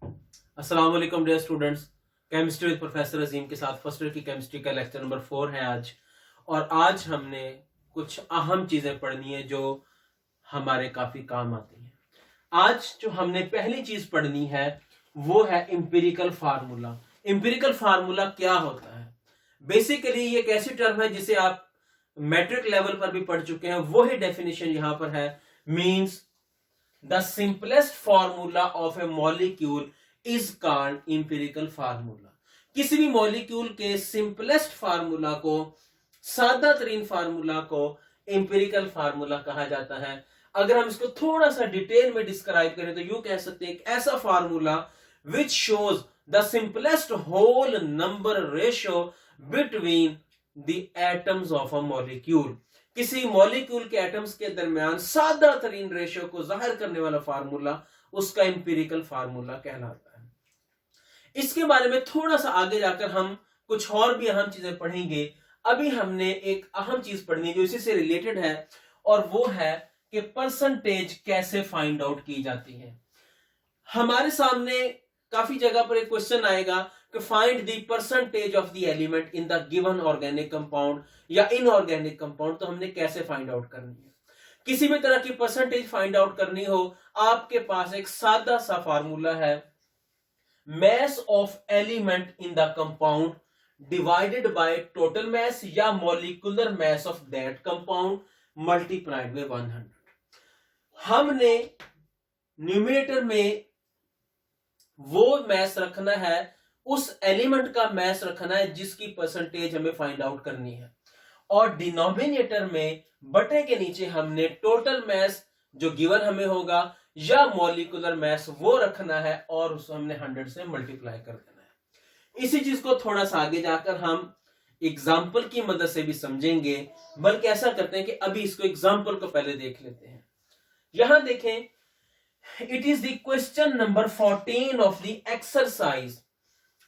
अस्सलाम वालेकुम dear students. Chemistry with professor Azeem के साथ फर्स्ट ईयर की केमिस्ट्री का लेक्चर नंबर 4 है आज। और आज हमने कुछ अहम चीजें पढ़नी है जो हमारे काफी काम आती हैं। आज जो हमने पहली चीज पढ़नी है वो है इंपिरिकल फार्मूला। इंपिरिकल फार्मूला क्या होता है? बेसिकली ये एक ऐसी टर्म है जिसे आप मैट्रिक लेवल पर भी पढ़ चुके हैं। वही डेफिनेशन यहां पर है। Means the simplest formula of A molecule is called empirical formula. किसी भी मॉलिक्यूल के सिंपलेस्ट फार्मूला को, सादा तरीन फार्मूला को इंपिरिकल फार्मूला कहा जाता है। अगर हम इसको थोड़ा सा डिटेल में डिस्क्राइब करें तो यूं कह सकते हैं एक ऐसा formula which shows the simplest whole number ratio between the atoms of a molecule. किसी मॉलिक्यूल के एटम्स के दरमियान सादा तरीन रेशियो को जाहिर करने वाला फार्मूला उसका इंपिरिकल फार्मूला कहलाता है। इसके बारे में थोड़ा सा आगे जाकर हम कुछ और भी अहम चीजें पढ़ेंगे। अभी हमने एक अहम चीज पढ़नी जो इसी से रिलेटेड है और वो है कि परसेंटेज कैसे फाइंड आउट की जाती है। हमारे सामने काफी जगह पर एक क्वेश्चन आएगा कि find the percentage of the element in the given organic compound या इनऑर्गेनिक कंपाउंड। तो हमने कैसे फाइंड आउट करनी है? किसी भी तरह की परसेंटेज फाइंड आउट करनी हो, आपके पास एक सादा सा फार्मूला है, mass of element in the compound divided by total mass या molecular mass of that compound multiplied by 100। हमने न्यूमरेटर में वो मैस रखना है, उस एलिमेंट का मैस रखना है जिसकी परसेंटेज हमें फाइंड आउट करनी है, और डिनोमिनेटर में बटे के नीचे हमने टोटल मैस जो गिवन हमें होगा या मॉलिक्यूलर मैस वो रखना है और उसको हमने 100 से मल्टीप्लाई कर देना है। इसी चीज को थोड़ा सा आगे जाकर हम एग्जाम्पल की मदद से भी समझेंगे। बल्कि ऐसा करते हैं कि अभी इसको एग्जाम्पल को पहले देख लेते हैं। यहां देखें, it is the question number 14 of the exercise.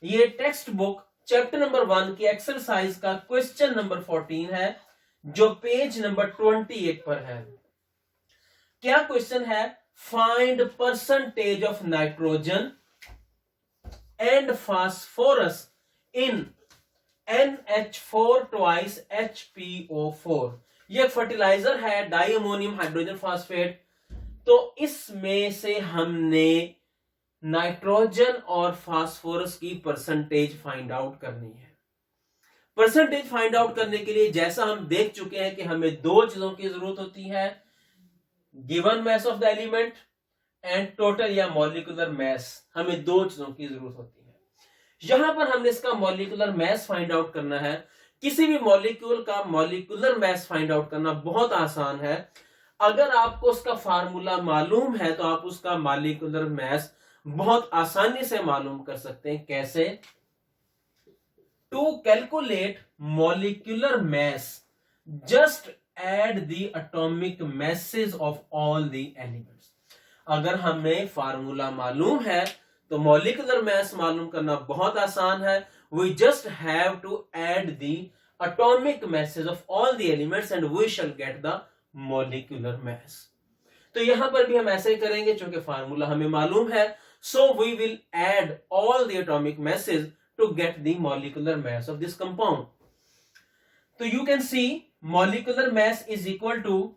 ये टेक्स्ट बुक चैप्टर नंबर 1 की एक्सरसाइज का क्वेश्चन नंबर 14 है जो पेज नंबर 28 पर है। क्या क्वेश्चन है? Find percentage of nitrogen and phosphorus in NH4 twice HPO4। यह फर्टिलाइजर है, डाई अमोनियम हाइड्रोजन फास्फेट। तो इसमें से हमने नाइट्रोजन और फास्फोरस की परसेंटेज फाइंड आउट करनी है। परसेंटेज फाइंड आउट करने के लिए जैसा हम देख चुके हैं कि हमें दो चीजों की जरूरत होती है, given mass of the element and total या मॉलिक्यूलर मैस। हमें दो चीजों की जरूरत होती है। यहां पर हमने इसका मॉलिक्यूलर मैस फाइंड आउट करना है। किसी भी मॉलिक्यूल का मॉलिक्यूलर मैस फाइंड आउट करना बहुत आसान है। अगर आपको उसका फार्मूला मालूम है तो आप उसका मॉलिक्यूलर मैस बहुत आसानी से मालूम कर सकते हैं। कैसे? To calculate molecular mass just add the atomic masses of all the elements. अगर हमें फार्मूला मालूम है तो मॉलिक्यूलर मैस मालूम करना बहुत आसान है। We just have to add the atomic masses of all the elements and we shall get the molecular mass. तो यहां पर भी हम ऐसे ही करेंगे, क्योंकि फार्मूला हमें मालूम है। So we will add all the atomic masses to get the molecular mass of this compound. तो you can see molecular mass is equal to,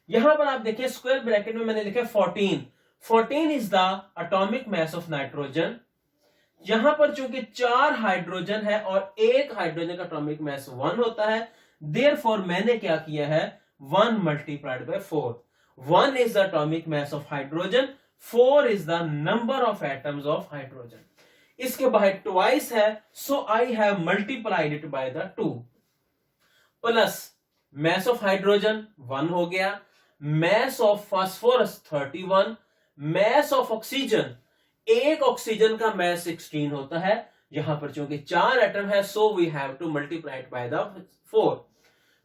यहां पर आप देखिए स्क्वायर ब्रैकेट में मैंने लिखा 14। 14 is the atomic mass of nitrogen. यहां पर चूंकि 4 हाइड्रोजन है और एक हाइड्रोजन का एटॉमिक मैस 1 होता है, देयरफॉर मैंने क्या किया है, 1 multiplied by 4। 1 is the atomic mass of hydrogen, 4 is the number of atoms of hydrogen. इसके बाद ट्वाइस है, so I have multiplied it by the 2 plus mass of hydrogen 1 हो गया, mass of phosphorus 31, mass of oxygen, एक oxygen का mass 16 होता है। यहां पर चूंकि 4 एटम है, so we have to multiply it by the 4।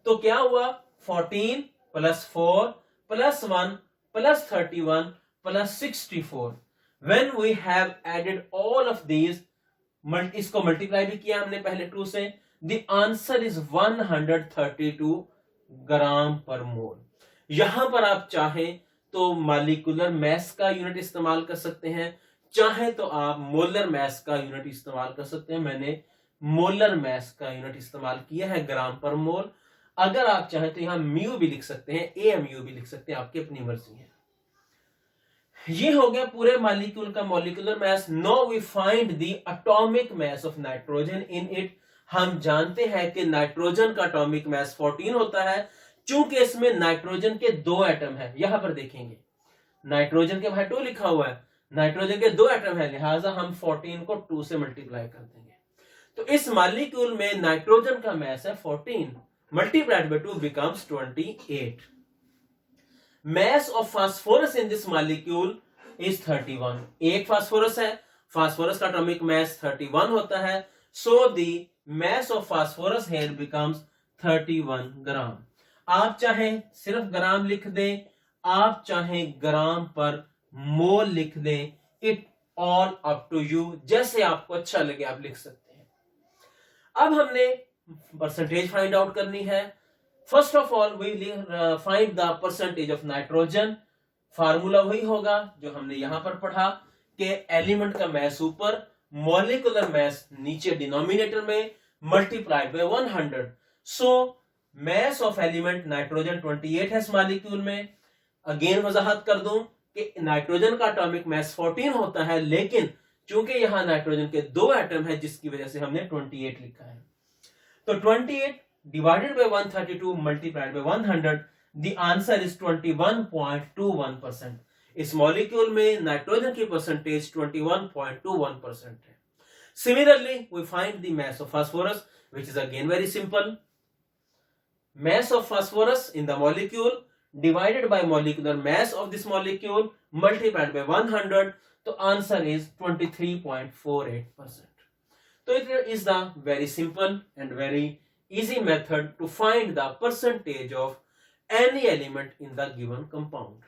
तो क्या हुआ, 14 plus 4 plus 1 plus 31 plus 64। When we have added all of these, इसको मल्टीप्लाई भी किया हमने पहले 2 से, द आंसर इज 132 ग्राम पर मोल। यहां पर आप चाहें तो मॉलिक्यूलर मैस का यूनिट इस्तेमाल कर सकते हैं, चाहे तो आप मोलर मास का यूनिट इस्तेमाल कर सकते हैं। मैंने मोलर मास का यूनिट इस्तेमाल किया है ग्राम पर मोल। अगर आप चाहें तो यहां म्यू भी लिख सकते हैं, AMU भी लिख सकते हैं, आपकी अपनी मर्जी है। ये हो गया पूरे मॉलिक्यूल का molecular mass. Now we find the atomic mass of nitrogen in it. हम जानते हैं कि नाइट्रोजन का एटॉमिक मास 14 होता है। चूंकि इसमें नाइट्रोजन के 2 एटम है, यहां पर देखेंगे नाइट्रोजन के भाई 2 लिखा हुआ है, नाइट्रोजन के 2 एटम है, लिहाजा हम 14 को 2 से मल्टीप्लाई कर देंगे। तो इस मॉलिक्यूल में नाइट्रोजन का मास है 14 multiplied by 2 becomes 28। Mass of phosphorus in this molecule is 31। एक फास्फोरस है, फास्फोरस का एटॉमिक मास 31 होता है। So the mass of phosphorus here becomes 31 ग्राम। आप चाहे सिर्फ ग्राम लिख दें, आप चाहे ग्राम पर मोल लिख दें, it all up to you, जैसे आपको अच्छा लगे आप लिख सकते हैं। अब हमने परसेंटेज फाइंड आउट करनी है। First of all we find the percentage of nitrogen. Formula वही होगा जो हमने यहां पर पढ़ा कि एलिमेंट का मास ऊपर, मॉलिक्यूलर मास नीचे डिनोमिनेटर में, multiplied by 100। So mass of element nitrogen 28 है इस मॉलिक्यूल में। अगेन वजाहत कर दूं कि नाइट्रोजन का एटॉमिक मास 14 होता है, लेकिन चूंकि यहां नाइट्रोजन के 2 एटम है जिसकी वजह से हमने 28 लिखा है। तो 28 divided by 132 multiplied by 100, the answer is 21.21%। इस मॉलिक्यूल में नाइट्रोजन की परसेंटेज 21.21% है। Similarly, we find the mass of phosphorus, which is again very simple. Mass of phosphorus in the molecule divided by molecular mass of this molecule multiplied by 100. तो answer is 23.48%. So it is the very simple and very easy method to find the percentage of any element in the given compound.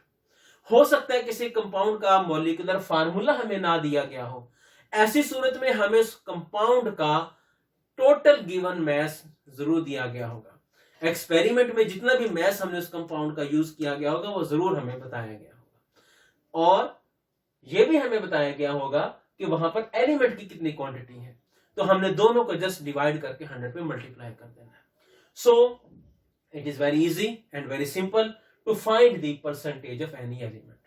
हो सकता है किसी compound का molecular formula हमें ना दिया गया हो, ऐसी सूरत में हमें उस कंपाउंड का टोटल गिवन मास जरूर दिया गया होगा। एक्सपेरिमेंट में जितना भी मास हमने उस कंपाउंड का यूज किया गया होगा वो जरूर हमें बताया गया होगा, और यह भी हमें बताया गया होगा कि वहां पर एलिमेंट की कितनी क्वांटिटी है। तो हमने दोनों को जस्ट डिवाइड करके 100 पे मल्टीप्लाई कर देना है। So it is very easy and very simple to find the percentage of any element.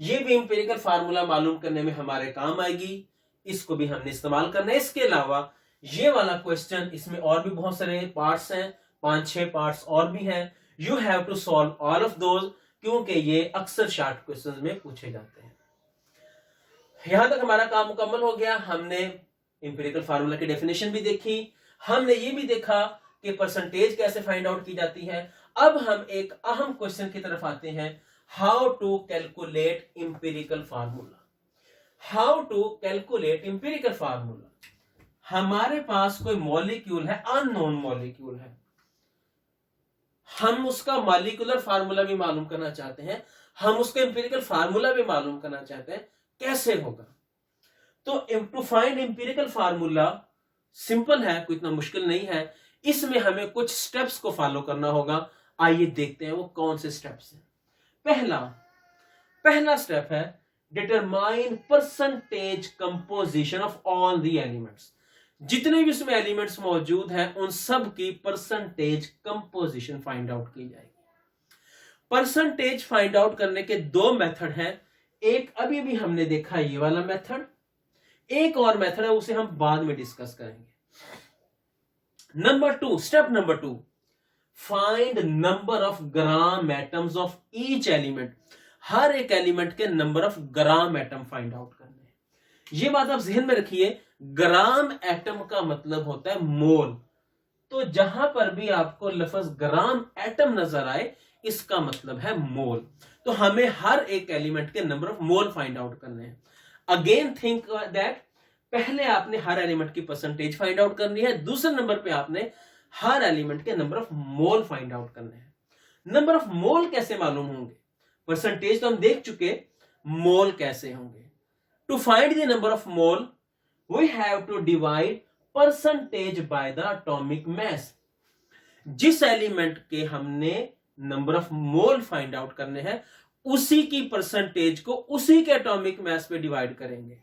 ये भी इंपिरिकल फार्मूला मालूम करने में हमारे काम आएगी, इसको भी हमने इस्तेमाल करना है। इसके अलावा ये वाला क्वेश्चन, इसमें और भी बहुत सारे पार्ट्स हैं, 5-6 पार्ट्स और भी हैं। You have to solve all of those, क्योंकि ये अक्सर शॉर्ट क्वेश्चंस में पूछे जाते हैं। यहां तक हमारा काम मुकम्मल हो गया। हमने इंपिरिकल फार्मूला की डेफिनेशन भी देखी, हमने ये भी देखा कि परसेंटेज कैसे फाइंड आउट की जाती है। अब हम एक अहम क्वेश्चन की तरफ आते हैं, how to calculate empirical formula. How to calculate empirical formula. हमारे पास कोई मॉलिक्यूल है, अननोन मॉलिक्यूल है, हम उसका मॉलिक्यूलर फार्मूला भी मालूम करना चाहते हैं, हम उसका इंपिरिकल फार्मूला भी मालूम करना चाहते हैं, कैसे होगा। तो to find empirical formula simple है, कोई इतना मुश्किल नहीं है। इसमें हमें कुछ स्टेप्स को फॉलो करना होगा। आइए देखते हैं वो कौन से स्टेप्स हैं। पहला स्टेप है determine percentage composition of all the elements. जितने भी उसमें एलिमेंट्स मौजूद हैं उन सब की परसेंटेज कंपोजिशन फाइंड आउट की जाएगी। परसेंटेज फाइंड आउट करने के 2 मेथड हैं। एक अभी भी हमने देखा ये वाला मेथड, एक और मेथड है उसे हम बाद में डिस्कस करेंगे। Step number 2, find number of gram atoms of each element. हर एक एलिमेंट के number of gram atom find out करने हैं। ये बात आप जहन में रखिए, ग्राम एटम का मतलब होता है मोल। तो जहां पर भी आपको लफ्ज ग्राम एटम नजर आए इसका मतलब है मोल। तो हमें हर एक एलिमेंट के number of mole find out करने हैं। अगेन थिंक दैट, पहले आपने हर एलिमेंट की परसेंटेज फाइंड आउट करनी है, दूसरे नंबर पे आपने हर एलिमेंट के number of mole find out करने हैं। नंबर ऑफ मोल कैसे मालूम होंगे? परसेंटेज तो हम देख चुके, मोल कैसे होंगे? To find the number of mole we have to divide percentage by the atomic mass. जिस एलिमेंट के हमने number of mole find out करने हैं उसी की परसेंटेज को उसी के एटॉमिक मास पे डिवाइड करेंगे।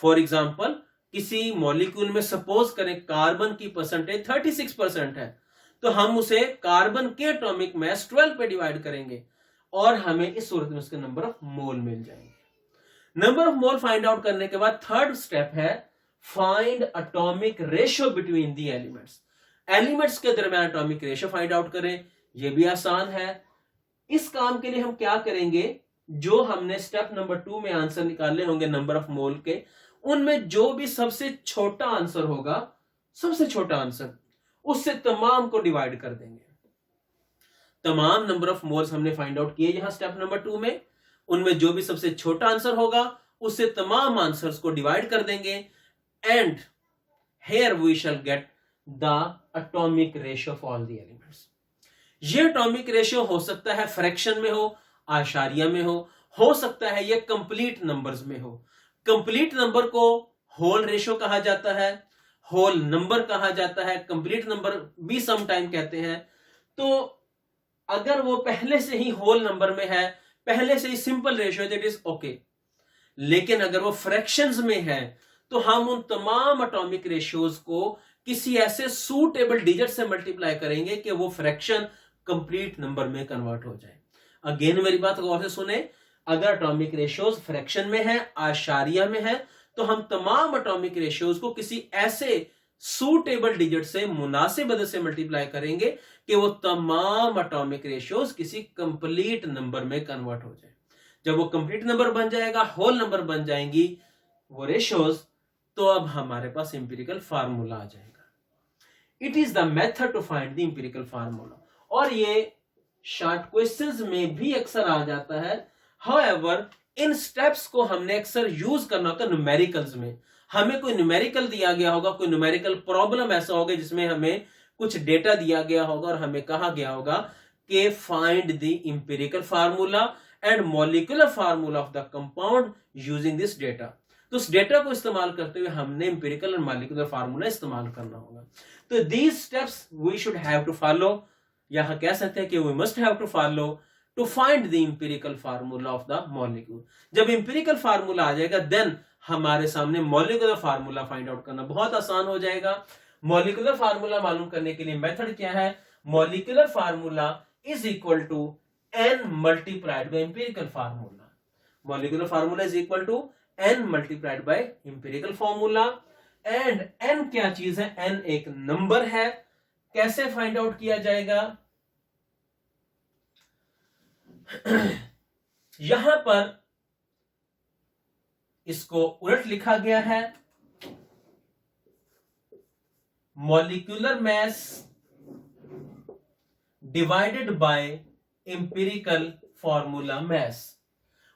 फॉर एग्जाम्पल किसी मॉलिक्यूल में सपोज करें कार्बन की परसेंटेज 36% है, तो हम उसे कार्बन के एटॉमिक मास 12 पे डिवाइड करेंगे और हमें इस सूरत में उसके नंबर ऑफ मोल मिल जाएंगे। Number of mole find out करने के बाद थर्ड स्टेप है find atomic ratio between the elements. Elements के दरमियान एटॉमिक रेशियो फाइंड आउट करें, यह भी आसान है। इस काम के लिए हम क्या करेंगे, जो हमने स्टेप नंबर 2 में आंसर निकाले होंगे नंबर ऑफ मोल के, उनमें जो भी सबसे छोटा आंसर होगा, सबसे छोटा आंसर, उससे तमाम को डिवाइड कर देंगे। तमाम नंबर ऑफ मोल्स हमने फाइंड आउट किए यहां स्टेप नंबर 2 में, उनमें जो भी सबसे छोटा आंसर होगा उससे तमाम आंसर्स को डिवाइड कर देंगे and here we shall get the atomic ratio of all the elements। ये एटॉमिक रेशियो हो सकता है फ्रैक्शन में हो, आशारिया में हो सकता है ये कंप्लीट नंबर्स में हो। कंप्लीट नंबर को होल रेशियो कहा जाता है, होल नंबर कहा जाता है, कंप्लीट नंबर भी सम टाइम कहते हैं। तो अगर वो पहले से ही होल नंबर में है, पहले से ही simple ratio, that is okay. लेकिन अगर वो फ्रैक्शंस में है तो हम उन तमाम एटॉमिक रेशियोज को किसी ऐसे सूटेबल डिजिट से मल्टीप्लाई करेंगे कि वो फ्रैक्शन कंप्लीट नंबर में कन्वर्ट हो जाए। अगेन मेरी बात गौर से सुने, अगर एटॉमिक रेशियोज फ्रैक्शन में है, आशारिया में है, तो हम तमाम एटॉमिक रेशियोज को किसी ऐसे सूटेबल डिजिट से, मुनासिब अदद से मल्टीप्लाई करेंगे कि वो तमाम एटॉमिक रेशियोज किसी कंप्लीट नंबर में कन्वर्ट हो जाए। जब वो कंप्लीट नंबर बन जाएगा, होल नंबर बन जाएंगी वो रेशियोज, तो अब हमारे पास इंपिरिकल फार्मूला आ जाएगा। It is the method to find the empirical formula. और ये शॉर्ट क्वेश्चंस में भी अक्सर आ जाता है। हाउएवर इन स्टेप्स को हमने अक्सर यूज करना होता है न्यूमेरिकल्स में। हमें कोई न्यूमेरिकल दिया गया होगा, कोई न्यूमेरिकल प्रॉब्लम ऐसा होगा जिसमें हमें कुछ डेटा दिया गया होगा और हमें कहा गया होगा कि find the empirical formula and molecular formula of the compound using this data. तो उस डेटा को इस्तेमाल करते हुए हमने इंपिरिकल और मॉलिक्यूलर फार्मूला इस्तेमाल करना होगा। तो these steps we should have to follow, यहां कह सकते हैं कि we must have to follow to find the empirical formula of the molecule. जब इंपिरिकल फार्मूला आ जाएगा देन हमारे सामने मॉलिक्यूलर फार्मूला फाइंड आउट करना बहुत आसान हो जाएगा। मॉलिक्यूलर फार्मूला मालूम करने के लिए मेथड क्या है, molecular formula is equal to n multiplied by empirical formula. Molecular formula is equal to n multiplied by empirical formula. And n क्या चीज है, n एक नंबर है। कैसे फाइंड आउट किया जाएगा, यहां पर इसको उलट लिखा गया है, molecular mass divided by empirical formula mass.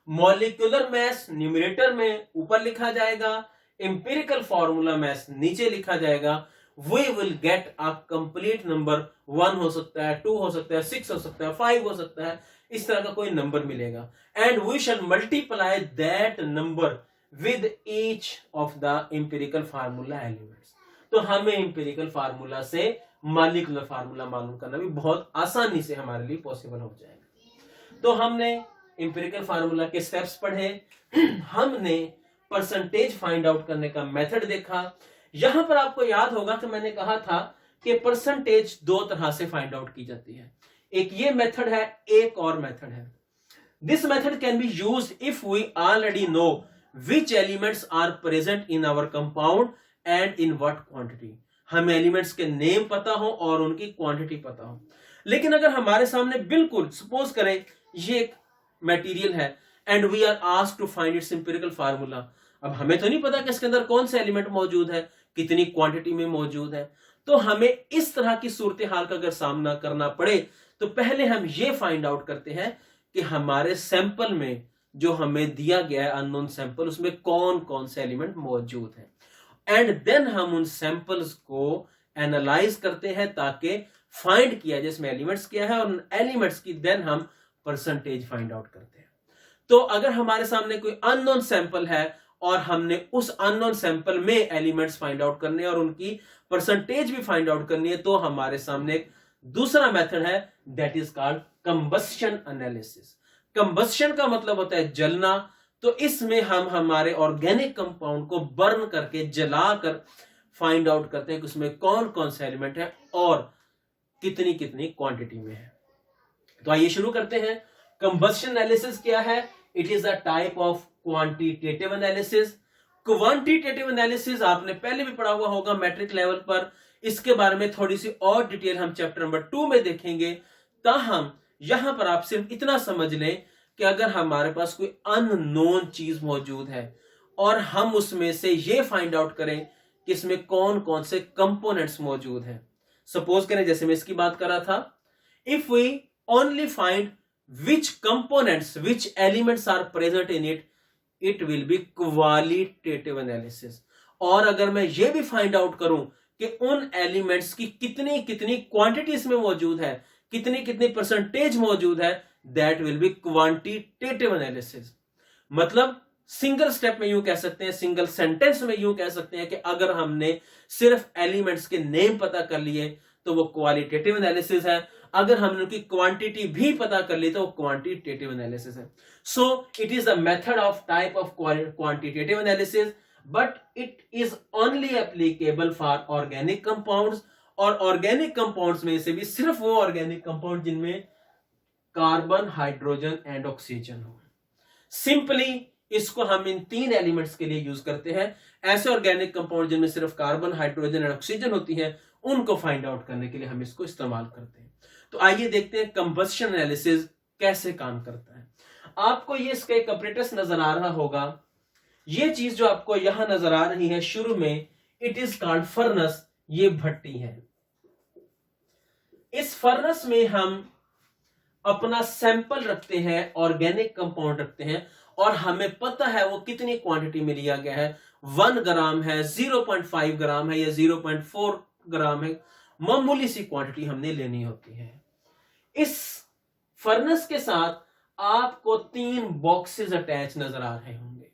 Molecular mass numerator में ऊपर लिखा जाएगा, इंपिरिकल फॉर्मूला मास नीचे लिखा जाएगा। We will get a complete number, 1 हो सकता है, 2 हो सकता है, 6 हो सकता है, 5 हो सकता है, इस तरह का कोई नंबर मिलेगा। And we shall multiply that number with each of the empirical formula elements. तो हमें इंपिरिकल फार्मूला से मॉलिक्यूलर फार्मूला मालूम करना भी बहुत आसानी से हमारे लिए पॉसिबल हो जाएगा। तो हमने इंपिरिकल फार्मूला के स्टेप्स पढ़े, हमने परसेंटेज फाइंड आउट करने का मेथड देखा। यहां पर आपको याद होगा कि मैंने कहा था कि परसेंटेज 2 तरह से फाइंड आउट की जाती है। एक ये मेथड है, एक और मेथड है। This method can be used if we already know which elements are present in our compound and in what quantity. हमें एलिमेंट्स के नेम पता हो और उनकी क्वांटिटी पता हो। लेकिन अगर हमारे सामने बिल्कुल सपोज करें ये एक मटेरियल है and we are asked to find its empirical formula, अब हमें तो नहीं पता कि इसके अंदर कौन से एलिमेंट मौजूद है, कितनी क्वांटिटी में मौजूद है। तो हमें इस तरह की सूरत हाल का अगर सामना करना पड़े तो पहले हम ये फाइंड आउट करते हैं कि हमारे सैंपल में जो हमें दिया गया है अननोन सैंपल, उसमें कौन कौन से एलिमेंट मौजूद है। एंड देन हम उन सैंपल्स को एनालाइज करते हैं ताकि फाइंड किया जाए इसमें एलिमेंट्स क्या है, और उन एलिमेंट्स की देन हम परसेंटेज फाइंड आउट करते हैं। तो अगर हमारे सामने कोई अननोन सैंपल है और हमने उस अननोन सैंपल में एलिमेंट्स फाइंड आउट करने और उनकी परसेंटेज भी फाइंड आउट करनी है, तो हमारे सामने एक दूसरा मेथड है, that is called combustion analysis. Combustion का मतलब होता है जलना। तो इसमें हम हमारे ऑर्गेनिक कंपाउंड को बर्न करके जलाकर फाइंड आउट करते हैं कि उसमें कौन कौन से एलिमेंट है और कितनी कितनी क्वांटिटी में है। तो आइए शुरू करते हैं। कंबस्शन एनालिसिस क्या है? It is a type of quantitative analysis. Quantitative analysis आपने पहले भी पढ़ा हुआ होगा मैट्रिक लेवल पर। इसके बारे में थोड़ी सी और डिटेल हम चैप्टर नंबर 2 में देखेंगे। ताहम यहां पर आप सिर्फ इतना समझ लें कि अगर हमारे पास कोई अननोन चीज मौजूद है और हम उसमें से ये फाइंड आउट करें कि इसमें कौन कौन से कंपोनेंट्स मौजूद हैं। सपोज करें जैसे मैं इसकी बात कर रहा था, if we only find which components, which elements are present in it, it will be qualitative analysis। और अगर मैं ये भी फाइंड आउट करूं कि उन एलिमेंट्स की कितनी कितनी क्वांटिटीज में मौजूद है, कितनी कितनी परसेंटेज मौजूद है, that will be quantitative analysis. मतलब सिंगल स्टेप में यूं कह सकते हैं, सिंगल सेंटेंस में यूं कह सकते हैं कि अगर हमने सिर्फ एलिमेंट्स के नेम पता कर लिए तो वो क्वालिटेटिव एनालिसिस है, अगर हमने उनकी क्वांटिटी भी पता कर ली तो वो क्वांटिटेटिव एनालिसिस है। So it is a method of type of quantitative analysis, but it is only applicable for organic compounds. और ऑर्गेनिक कंपाउंड्स में से भी सिर्फ वो ऑर्गेनिक कंपाउंड जिनमें कार्बन, हाइड्रोजन एंड ऑक्सीजन हो। सिंपली इसको हम इन 3 एलिमेंट्स के लिए यूज करते हैं। ऐसे ऑर्गेनिक कंपाउंड जिनमें सिर्फ कार्बन, हाइड्रोजन एंड ऑक्सीजन होती है, उनको फाइंड आउट करने के लिए हम इसको इस्तेमाल करते हैं। तो आइए देखते हैं कंबस्शन एनालिसिस कैसे काम करता है। आपको ये इसका एक अपरेटस नजर आ रहा होगा। ये चीज जो आपको यहां नजर आ रही है शुरू में, इट इज कॉल्ड फर्नेस। ये भट्टी है। इस फर्नेस में हम अपना सैंपल रखते हैं, ऑर्गेनिक कंपाउंड रखते हैं और हमें पता है वो कितनी क्वांटिटी में लिया गया है। 1 ग्राम है, 0.5 ग्राम है या 0.4 ग्राम है, मामूली सी क्वांटिटी हमने लेनी होती है। इस फर्नेस के साथ आपको 3 बॉक्सेस अटैच नजर आ रहे होंगे।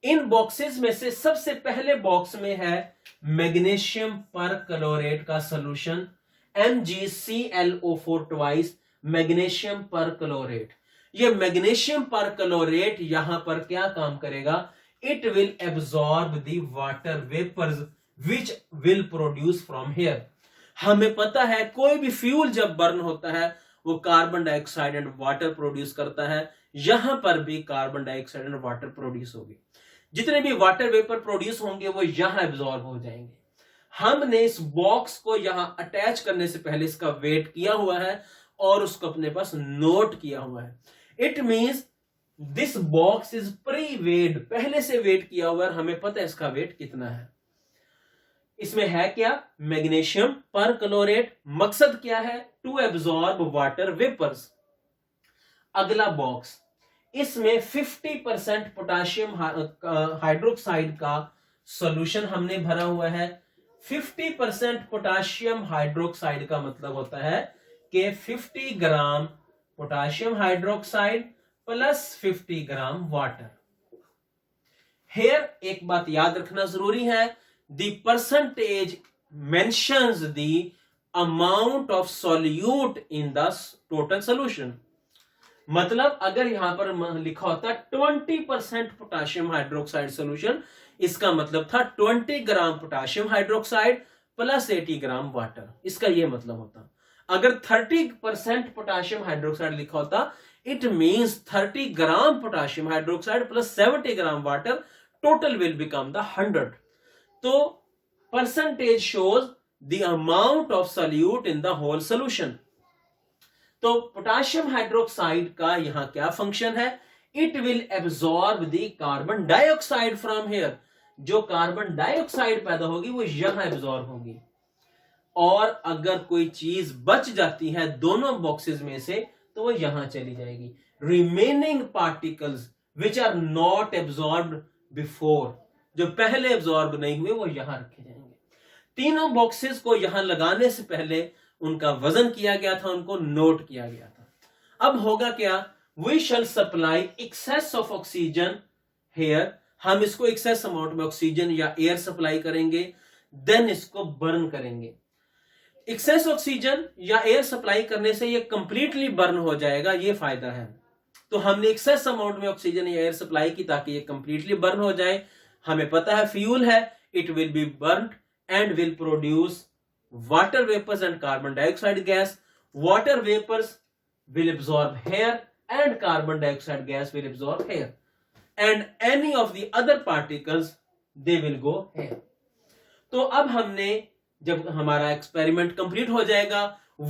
इन बॉक्सेस में से सबसे पहले बॉक्स में है मैग्नीशियम परक्लोरेट का solution, MgClO4 twice magnesium perchlorate. ये मैग्नीशियम परक्लोरेट यहां पर क्या काम करेगा? It will absorb the water vapours which will produce from here. हमें पता है कोई भी फ्यूल जब बर्न होता है वो carbon dioxide and water produce करता है। यहां पर भी carbon dioxide and water produce होगी। जितने भी वाटर वेपर प्रोड्यूस होंगे वो यहां एब्सॉर्ब हो जाएंगे। हमने इस बॉक्स को यहां अटैच करने से पहले इसका वेट किया हुआ है और उसको अपने पास नोट किया हुआ है। It means this box is pre wet, पहले से वेट किया हुआ है, हमें पता है इसका वेट कितना है। इसमें है क्या? Magnesium perchlorate. मकसद क्या है? To absorb water vapours. अगला बॉक्स, इसमें 50% पोटेशियम हाइड्रोक्साइड का सॉल्यूशन हमने भरा हुआ है। 50% पोटेशियम हाइड्रोक्साइड का मतलब होता है कि 50 gram potassium hydroxide plus 50 gram water. Here एक बात याद रखना जरूरी है, the percentage mentions the amount of solute in the total solution. मतलब अगर यहां पर लिखा होता 20% पोटेशियम हाइड्रोक्साइड सॉल्यूशन, इसका मतलब था 20 ग्राम potassium hydroxide plus 80 gram water, इसका यह मतलब होता। अगर 30% पोटेशियम हाइड्रोक्साइड लिखा होता, it means 30 gram potassium hydroxide plus 70 gram water, total will become the 100। तो percentage shows the amount of solute in the whole solution. तो पोटेशियम हाइड्रोक्साइड का यहां क्या फंक्शन है? It will absorb the carbon dioxide from here. जो carbon dioxide पैदा होगी वो यहां एब्सॉर्ब होगी, और अगर कोई चीज बच जाती है दोनों बॉक्सेस में से तो वो यहां चली जाएगी। Remaining particles which are not absorbed before, जो पहले एब्सॉर्ब नहीं हुए, वो यहां रखे जाएंगे। तीनों बॉक्सेस को यहां लगाने से पहले उनका वजन किया गया था, उनको नोट किया गया था। अब होगा क्या? We shall supply excess of oxygen here. हम इसको एक्सेस अमाउंट में ऑक्सीजन या एयर सप्लाई करेंगे, देन इसको बर्न करेंगे। एक्सेस ऑक्सीजन या एयर सप्लाई करने से ये कंप्लीटली बर्न हो जाएगा, ये फायदा है। तो हमने एक्सेस अमाउंट में ऑक्सीजन या एयर सप्लाई की ताकि ये कंप्लीटली बर्न हो जाए। हमें पता है फ्यूल है, it will be burn and will produce water vapours and carbon dioxide gas. Water vapours will absorb here and carbon dioxide gas will absorb here and any of the other particles they will go here। तो अब हमने जब हमारा experiment complete हो जाएगा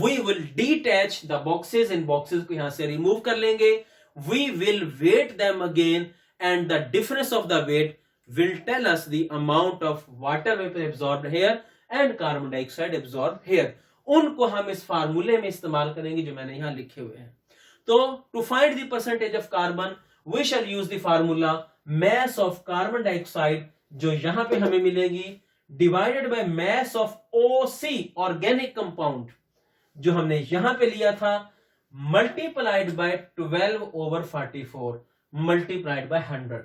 we will detach the boxes, in boxes को यहां से रिमूव कर लेंगे। we will weight them again and the difference of the weight will tell us the amount of water vapor absorbed here and carbon dioxide absorbed here। उनको हम इस फार्मूले में इस्तेमाल करेंगे जो मैंने यहां लिखे हुए हैं। तो to find the percentage of carbon we shall use the formula mass of carbon dioxide जो यहां पे हमें मिलेगी divided by mass of OC organic compound जो हमने यहां पे लिया था multiplied by 12/44 multiplied by 100।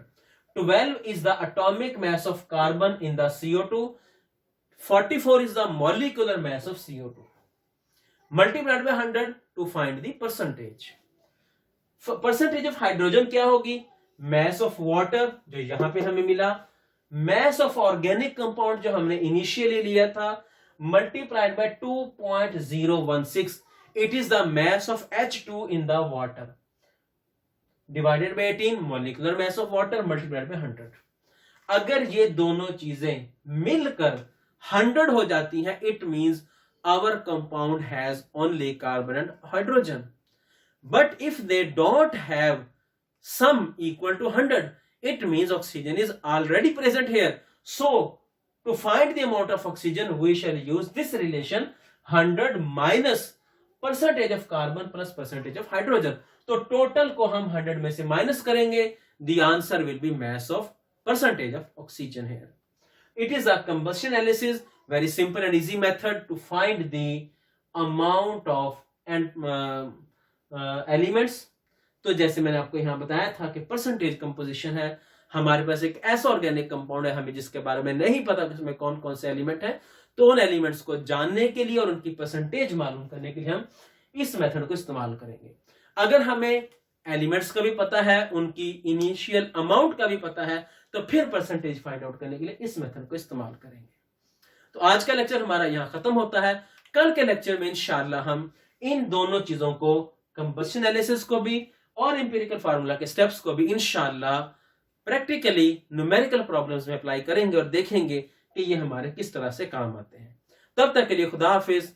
12 is the atomic mass of carbon in the CO2, 44 is the molecular mass of CO2 multiplied by 100 to find the percentage। percentage of hydrogen क्या होगी? mass of water जो यहां पे हमें मिला, mass of organic compound जो हमने initially लिया था multiplied by 2.016 it is the mass of H2 in the water divided by 18 molecular mass of water multiplied by 100। अगर ये दोनों चीजें मिलकर 100 हो जाती हैं it means our compound has only carbon and hydrogen, but if they don't have sum equal to 100 it means oxygen is already present here। So to find the amount of oxygen we shall use this relation 100 minus percentage of carbon plus percentage of hydrogen। तो total को हम 100 में से minus करेंगे, the answer will be mass of percentage of oxygen here। It is a combustion analysis, very simple and easy method to find the amount of elements। तो जैसे मैंने आपको यहां बताया था कि परसेंटेज कंपोजिशन है, हमारे पास एक ऐसा ऑर्गेनिक कंपाउंड है हमें जिसके बारे में नहीं पता कि उसमें कौन कौन से एलिमेंट है, तो उन एलिमेंट्स को जानने के लिए और उनकी परसेंटेज मालूम करने के लिए हम इस मेथड को इस्तेमाल करेंगे। अगर हमें एलिमेंट्स का भी पता है, उनकी इनिशियल अमाउंट का भी पता है, तो फिर परसेंटेज फाइंड आउट करने के लिए इस मेथड को इस्तेमाल करेंगे। तो आज का लेक्चर हमारा यहां खत्म होता है। कल के लेक्चर में इंशाल्लाह हम इन दोनों चीजों को, कंबशन एनालिसिस को भी और एम्पिरिकल फार्मूला के स्टेप्स को भी इंशाल्लाह प्रैक्टिकली न्यूमेरिकल प्रॉब्लम्स में अप्लाई करेंगे और देखेंगे कि ये हमारे किस तरह से काम आते हैं। तब तक के लिए खुदा हाफिज।